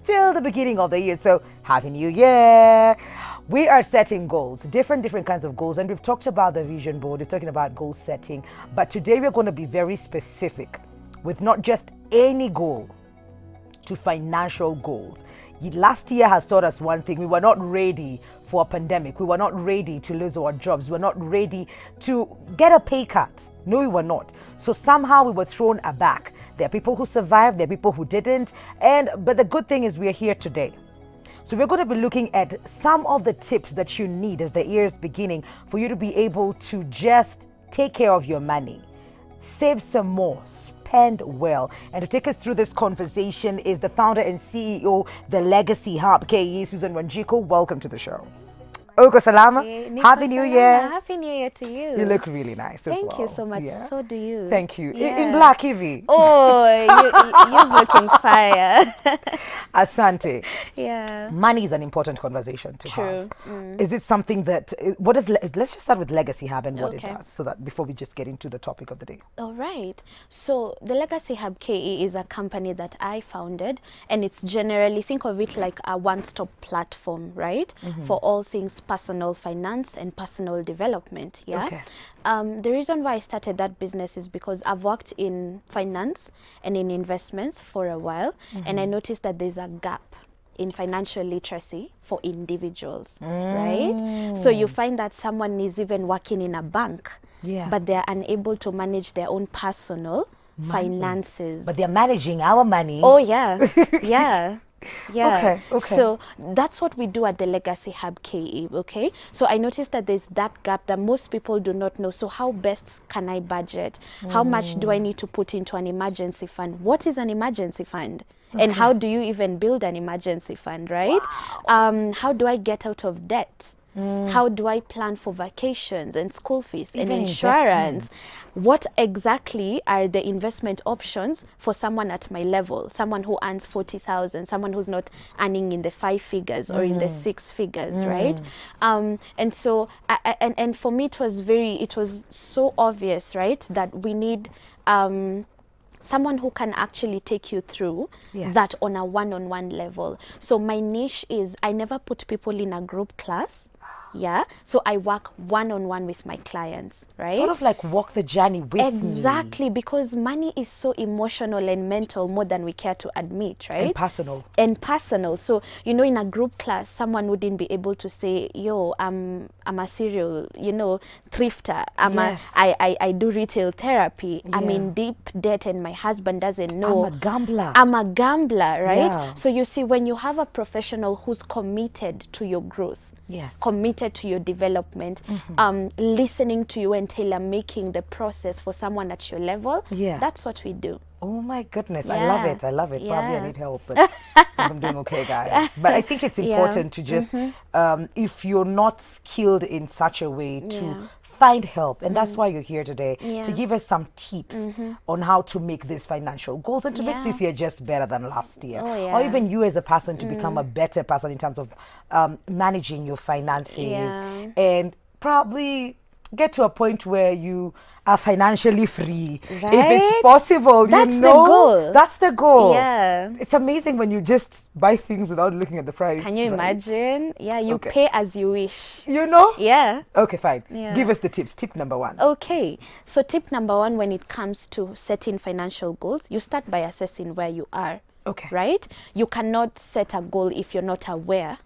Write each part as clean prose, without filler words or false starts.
still the beginning of the year. So Happy New Year. We are setting goals, different kinds of goals. And we've talked about the vision board. We're talking about goal setting. But today we're going to be very specific with not just any goal, to financial goals. Last year has taught us one thing: we were not ready for a pandemic. We were not ready to lose our jobs. We were not ready to get a pay cut. No, we were not. So somehow we were thrown aback. There are people who survived, there are people who didn't. But the good thing is we are here today. So we're going to be looking at some of the tips that you need as the year is beginning for you to be able to just take care of your money, save some more, spend well. And to take us through this conversation is the founder and CEO, The Legacy Hub, KE, Susan Wanjiku. Welcome to the show. Uko salama. Happy New Year. Happy New Year to you. You look really nice as well. Thank you so much. Yeah. So do you. Thank you. Yeah. In black, Ivy. Oh, you're looking fire. Asante. Yeah. Money is an important conversation to have. Is it something that, let's just start with Legacy Hub and what it does, so that before we just get into the topic of the day. All right. So the Legacy Hub KE is a company that I founded, and it's generally, think of it like a one-stop platform, right? For all things personal finance and personal development. Yeah. Okay. The reason why I started that business is because I've worked in finance and in investments for a while, and I noticed that there's a gap in financial literacy for individuals, right? So you find that someone is even working in a bank, but they're unable to manage their own personal finances. But they're managing our money. Oh, yeah. Yeah. Yeah. Okay. So that's what we do at the Legacy Hub KE, okay? So I noticed that there's that gap that most people do not know. So how best can I budget? How much do I need to put into an emergency fund? What is an emergency fund? And how do you even build an emergency fund, right? Wow. How do I get out of debt? How do I plan for vacations and school fees and insurance? What exactly are the investment options for someone at my level? Someone who earns 40,000, someone who's not earning in the 5 figures or in the 6 figures, right? And so, and for me, it was so obvious, right, that we need someone who can actually take you through that on a one-on-one level. So my niche is, I never put people in a group class. Yeah, so I work one-on-one with my clients, right? Sort of like walk the journey with me. Exactly, because money is so emotional and mental more than we care to admit, right? And personal. So, you know, in a group class, someone wouldn't be able to say, yo, I'm a serial, thrifter. I do retail therapy. I'm in deep debt and my husband doesn't know. I'm a gambler, right? Yeah. So you see, when you have a professional who's committed to your growth, committed to your development, listening to you and tailor-making the process for someone at your level, that's what we do. Oh my goodness, I love it. Probably I need help, but I'm doing okay, guys. But I think it's important to just, if you're not skilled in such a way, to find help. And that's why you're here today, to give us some tips on how to make these financial goals and to make this year just better than last year. Or even you as a person to become a better person in terms of managing your finances and probably get to a point where you are financially free. If it's possible, that's the goal. That's the goal. Yeah. It's amazing when you just buy things without looking at the price. Can you imagine? Yeah, you pay as you wish. You know? Yeah. Okay, fine. Give us the tips. Tip number 1. Okay. So tip number 1, when it comes to setting financial goals, you start by assessing where you are. Okay. Right? You cannot set a goal if you're not aware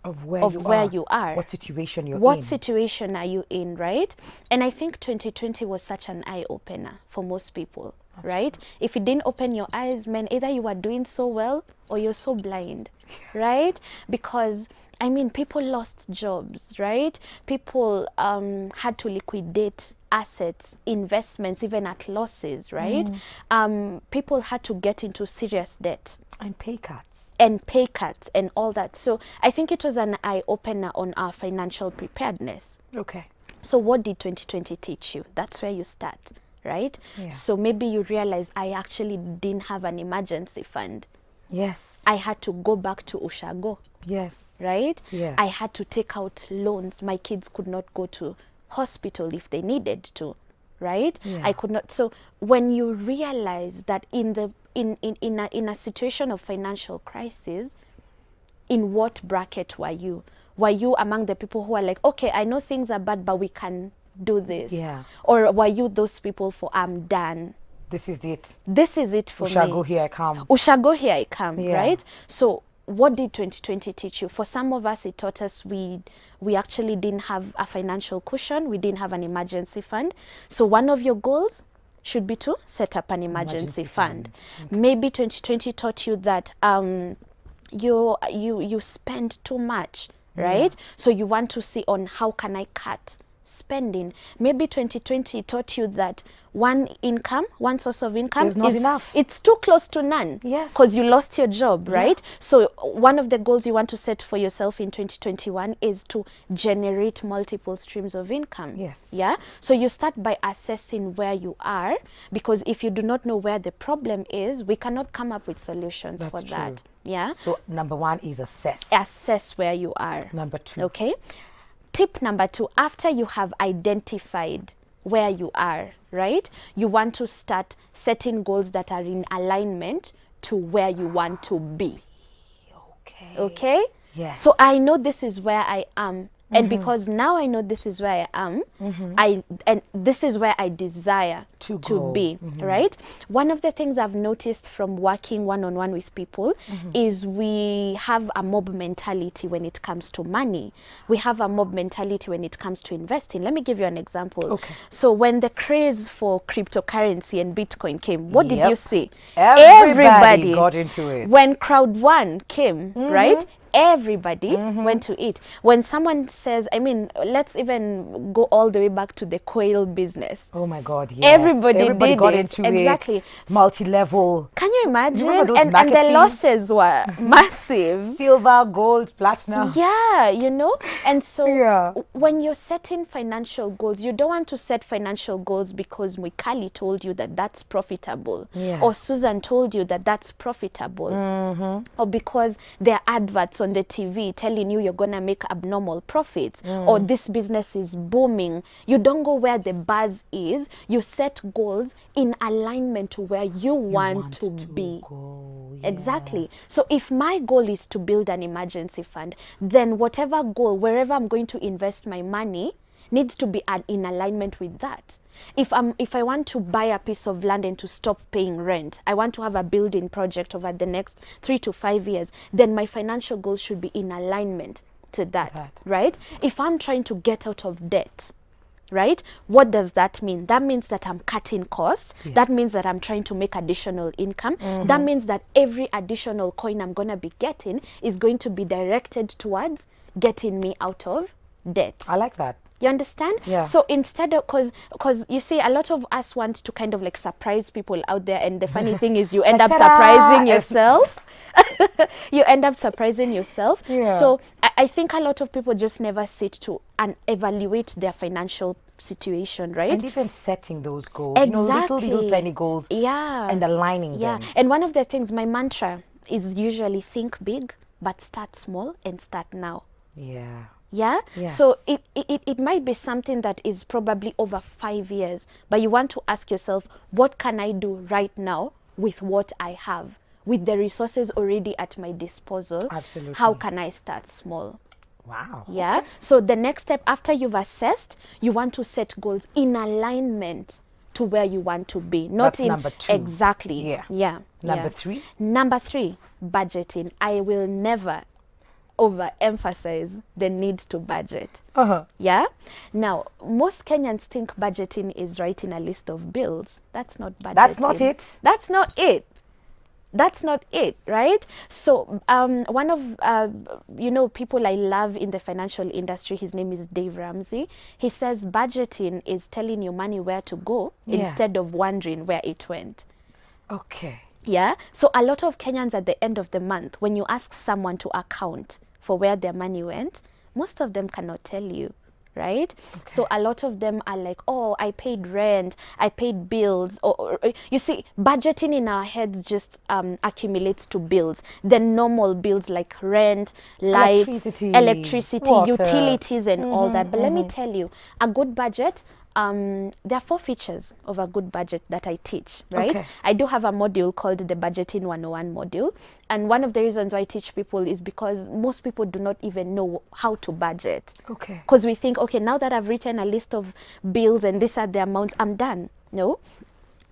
of where you are. What situation you're in. What situation are you in, right? And I think 2020 was such an eye-opener for most people, right? True. If it didn't open your eyes, man, either you are doing so well or you're so blind, right? Because, I mean, people lost jobs, right? People had to liquidate assets, investments, even at losses, right? People had to get into serious debt. And pay cuts. And all that. So I think it was an eye-opener on our financial preparedness. Okay. So what did 2020 teach you? That's where you start, right? Yeah. So maybe you realize I actually didn't have an emergency fund. Yes. I had to go back to Ushago. Yes. Right? Yeah. I had to take out loans. My kids could not go to hospital if they needed to. right? Yeah. I could not. So when you realize that in a situation of financial crisis, in what bracket were you? Were you among the people who are like, okay, I know things are bad, but we can do this? Yeah. Or were you those people for, I'm done? This is it. This is it for We shall me. go, here I come. Ushago, here I come, Yeah. right? So what did 2020 teach you? For some of us, it taught us we actually didn't have a financial cushion. We didn't have an emergency fund. So one of your goals should be to set up an emergency fund. Maybe 2020 taught you that you spend too much, right? So you want to see on how can I cut spending. Maybe 2020 taught you that one source of income is not enough. It's too close to none. Yes. Because you lost your job, right? So one of the goals you want to set for yourself in 2021 is to generate multiple streams of income. Yes. Yeah. So you start by assessing where you are, because if you do not know where the problem is, we cannot come up with solutions for That's that. true. Yeah. So number one is assess. Assess where you are. Number two. Okay. Tip number 2, after you have identified where you are, right? You want to start setting goals that are in alignment to where you want to be. Okay. Okay? Yes. So I know this is where I am. And because now I know this is where I am, and this is where I desire To to go. be, right? One of the things I've noticed from working one-on-one with people is we have a mob mentality when it comes to money. We have a mob mentality when it comes to investing. Let me give you an example. Okay. So when the craze for cryptocurrency and Bitcoin came, what did Yep. you see? Everybody got into it. When crowd one came, right? Everybody went to it. When someone says, I mean, let's even go all the way back to the quail business. Oh my God, yes. Everybody did got it. into Exactly. it. Multi-level. Can you imagine? remember those And the marketing- losses were massive. Silver, gold, platinum. Yeah, you know? And so Yeah. when you're setting financial goals, you don't want to set financial goals because Mwikali told you that that's profitable. Yeah. Or Susan told you that that's profitable. Or because there are adverts on the TV telling you you're going to make abnormal profits. Or this business is booming. You don't go where the buzz is. You set goals in alignment to where you want to be. Go, yeah. Exactly. So if my goal is to build an emergency fund, then whatever goal, wherever I'm going to invest my money, needs to be in alignment with that. If I want to buy a piece of land and to stop paying rent, I want to have a building project over the next 3 to 5 years, then my financial goals should be in alignment to that. Right? If I'm trying to get out of debt, right? What does that mean? That means that I'm cutting costs. Yes. That means that I'm trying to make additional income. That means that every additional coin I'm going to be getting is going to be directed towards getting me out of debt. I like that. You understand? Yeah. So instead of, because you see, a lot of us want to kind of like surprise people out there, and the funny thing is you end up Ta-da! surprising yourself. You end up surprising yourself. Yeah. So I think a lot of people just never sit to and evaluate their financial situation, right? And even setting those goals. You know, little tiny goals. Yeah. And aligning Yeah. them. And one of the things, my mantra is usually think big, but start small and start now. Yeah. Yeah. Yes. So it might be something that is probably over 5 years, but you want to ask yourself, what can I do right now with what I have, with the resources already at my disposal? Absolutely. How can I start small? Wow. Yeah. So the next step after you've assessed, you want to set goals in alignment to where you want to be. Not That's in number 2. Exactly. Yeah. Yeah. Number yeah. 3. Number 3, budgeting. I will never overemphasize the need to budget. Yeah. Now, most Kenyans think budgeting is writing a list of bills. That's not budgeting. That's not it. That's not it. That's not it, right? So one of people I love in the financial industry, his name is Dave Ramsey. He says budgeting is telling your money where to go instead of wondering where it went. Okay. Yeah. So a lot of Kenyans at the end of the month, when you ask someone to account for where their money went, most of them cannot tell you, right? Okay. So a lot of them are like, oh, I paid rent, I paid bills. Or you see, budgeting in our heads just accumulates to bills. The normal bills like rent, lights, electricity, water, utilities and all that. But let me tell you, a good budget there are 4 features of a good budget that I teach, right? Okay. I do have a module called the Budgeting 101 module. And one of the reasons why I teach people is because most people do not even know how to budget. Okay. Because we think, okay, now that I've written a list of bills and these are the amounts, I'm done. No.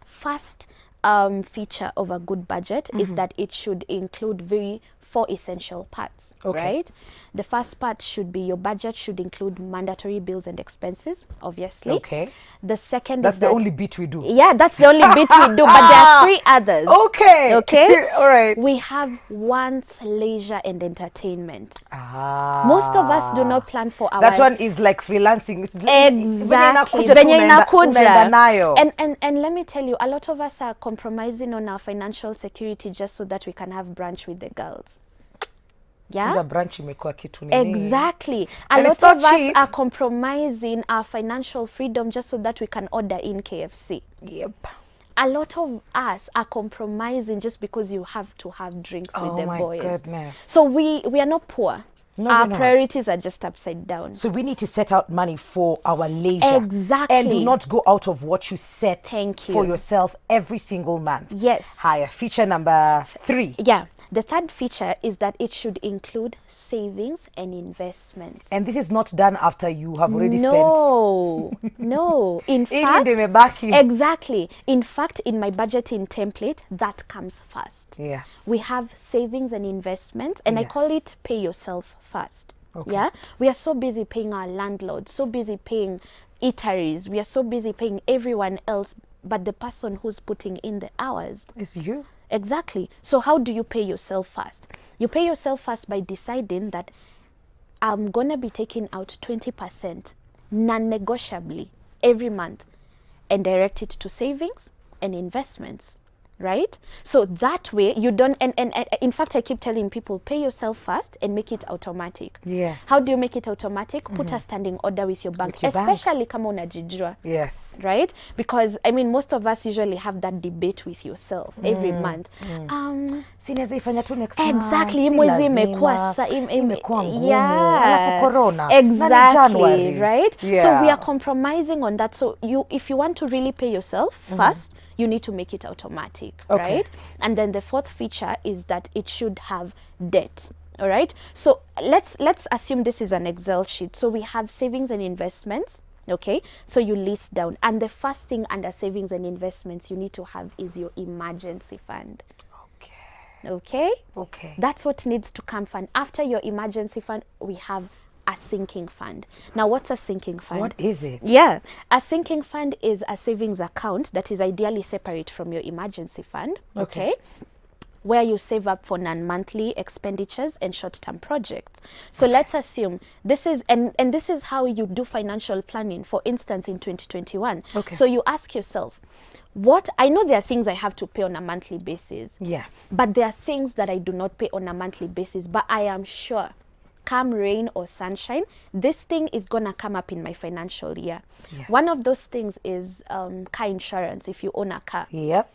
First feature of a good budget is that it should include 4 essential parts, Okay. right? The first part should be your budget should include mandatory bills and expenses, obviously. Okay. The second That's is the that, only bit we do. yeah, that's the only bit we do, but there are 3 others. Okay. Okay. All right. We have wants, leisure, and entertainment. Ah. Most of us do not plan for our That one is like freelancing. It's exactly venye inakuja. And let me tell you, a lot of us are compromising on our financial security just so that we can have brunch with the girls. Yeah, branch imekuwa kitu nini. exactly. A And it's lot of not us cheap. are compromising our financial freedom just so that we can order in KFC. Yep. A lot of us are compromising just because you have to have drinks with Oh the my boys. goodness. So we are not poor. No, Our we're not. priorities are just upside down. So we need to set out money for our leisure. Exactly. And do not go out of what you set Thank you. for yourself every single month. Yes. Higher. Feature number 3. Yeah. The third feature is that it should include savings and investments. And this is not done after you have already No. In Ili fact, ndio imebaki. exactly. In fact, in my budgeting template, that comes first. spent. Yes. We have savings and investments, and I Yes. call it pay yourself first. Okay. Yeah, we are so busy paying our landlord, so busy paying eateries, we are so busy paying everyone else, but the person who's putting in the hours. It's you. Exactly. So how do you pay yourself first? You pay yourself first by deciding that I'm gonna be taking out 20% non-negotiably every month and direct it to savings and investments, right? So that way you don't, and in fact I keep telling people, pay yourself first and make it automatic. Yes. How do you make it automatic? Put a standing order with your bank, With your bank. especially kama unajijua. Yes. Right? Because I mean, most of us usually have that debate with yourself every month. Sinaweza ifanya tu next month. Exactly, hii si mwezi lazima. imekuwa Imekuwa ngumu. yeah, Alafu corona. Na ni exactly, January. right? Yeah. So we are compromising on that. So if you want to really pay yourself first, you need to make it automatic, Okay. right? And then the fourth feature is that it should have debt. All right. So let's assume this is an Excel sheet. So we have savings and investments. Okay, so you list down, and the first thing under savings and investments you need to have is your emergency fund. Okay, Okay. that's what needs to come fund. After your emergency fund, we have a sinking fund. Now, what's a sinking fund? What is it? Yeah, a sinking fund is a savings account that is ideally separate from your emergency fund. Okay. Okay. Where you save up for non-monthly expenditures and short-term projects. So let's assume this is, and this is how you do financial planning, for instance, in 2021. Okay. So you ask yourself, what, I know there are things I have to pay on a monthly basis, Yes. but there are things that I do not pay on a monthly basis, but I am sure, come rain or sunshine, this thing is gonna come up in my financial year. Yes. One of those things is car insurance, if you own a car. Yep.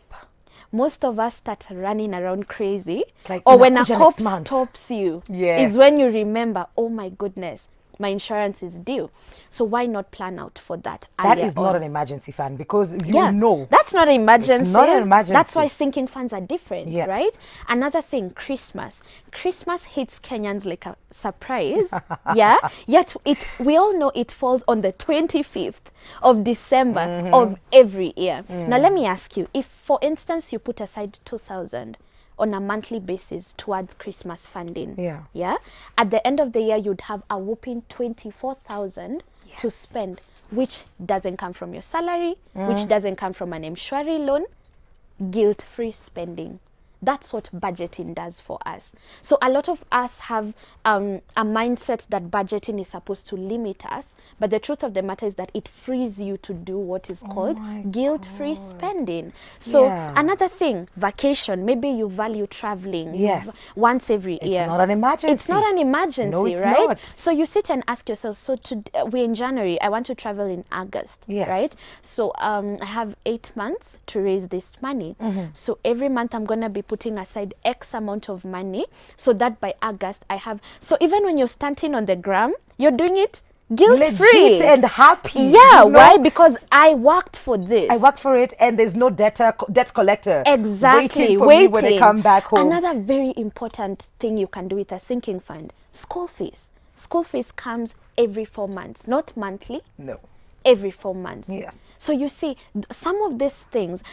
Most of us start running around crazy, like or when a inakuja cop next month. stops you, Yes. is when you remember, oh my goodness, my insurance is due. So why not plan out for that? That earlier is not on? an emergency fund because you know. That's not an emergency. not an emergency. That's why sinking funds are different, Yes. right? Another thing, Christmas. Christmas hits Kenyans like a surprise. Yeah. Yet we all know it falls on the 25th of December of every year. Now let me ask you, if for instance you put aside 2,000 on a monthly basis towards Christmas funding. Yeah. At the end of the year, you'd have a whopping 24,000 to spend, which doesn't come from your salary, which doesn't come from an M-Shwari loan, guilt-free spending. That's what budgeting does for us. So a lot of us have a mindset that budgeting is supposed to limit us, but the truth of the matter is that it frees you to do what is called guilt-free spending. So another thing, vacation. Maybe you value traveling Yes. once every year. It's not an emergency. It's not an emergency, No, it's right? not. So you sit and ask yourself, so we're in January, I want to travel in August, Yes. right? So I have 8 months to raise this money. So every month I'm going to be putting aside X amount of money so that by August I have, so even when you're stunting on the gram, you're doing it guilt-free. Legit and happy. Yeah, you know? why? Because I worked for this. I worked for it, and there's no debt collector Exactly. waiting for me when I come back home. Another very important thing you can do with a sinking fund: school fees. School fees comes every 4 months, not monthly. No. Every 4 months. Yes. So you see, some of these things,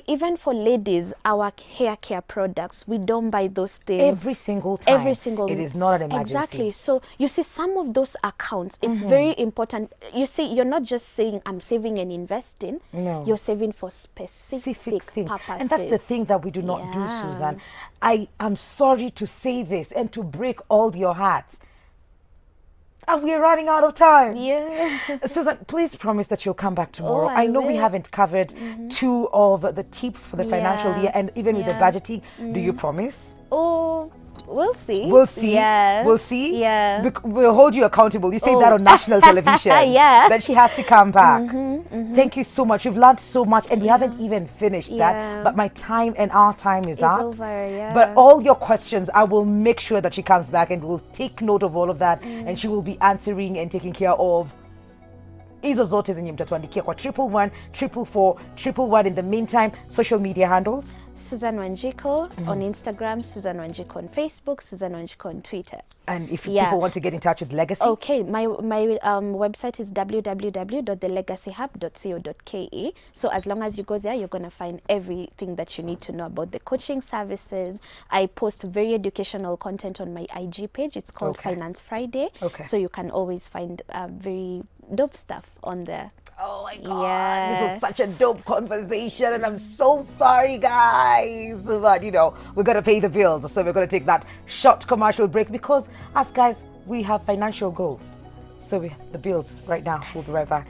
even for ladies, our hair care products, we don't buy those things Every single time. Every single It is not an emergency. Exactly. So you see, some of those accounts, it's very important. You see, you're not just saying I'm saving and investing. No. You're saving for specific things. purposes. And that's the thing that we do not do, Yeah. Susan. I am sorry to say this and to break all your hearts. And we're running out of time. Yeah. Susan, please promise that you'll come back tomorrow. I I know we will. haven't covered 2 of the tips for the financial Yeah. year, and even with the Yeah. budgeting. Do you promise? Oh, we'll see. We'll see. Yeah. We'll see. Yeah. We'll hold you accountable. You say Oh. that on national television. Yeah. That she has to come back. Thank you so much. You've learned so much, and we haven't even finished Yeah. that. But my time and our time is It's up. over, yeah. But all your questions, I will make sure that she comes back, and we'll take note of all of that, and she will be answering and taking care of. Hizo zote zenye mtatuandikia kwa 111 In the meantime, social media handles. Susan Wanjiko on Instagram, Susan Wanjiko on Facebook, Susan Wanjiko on Twitter. And if Yeah. people want to get in touch with Legacy, Okay, my website is www.thelegacyhub.co.ke. So as long as you go there, you're going to find everything that you need to know about the coaching services. I post very educational content on my IG page. It's called Okay. Finance Friday. Okay. So you can always find very dope stuff on there. oh my God, Yeah. this was such a dope conversation, and I'm so sorry, guys. But we're gonna pay the bills, so we're gonna take that short commercial break because, us guys, we have financial goals. So the bills right now. We'll be right back.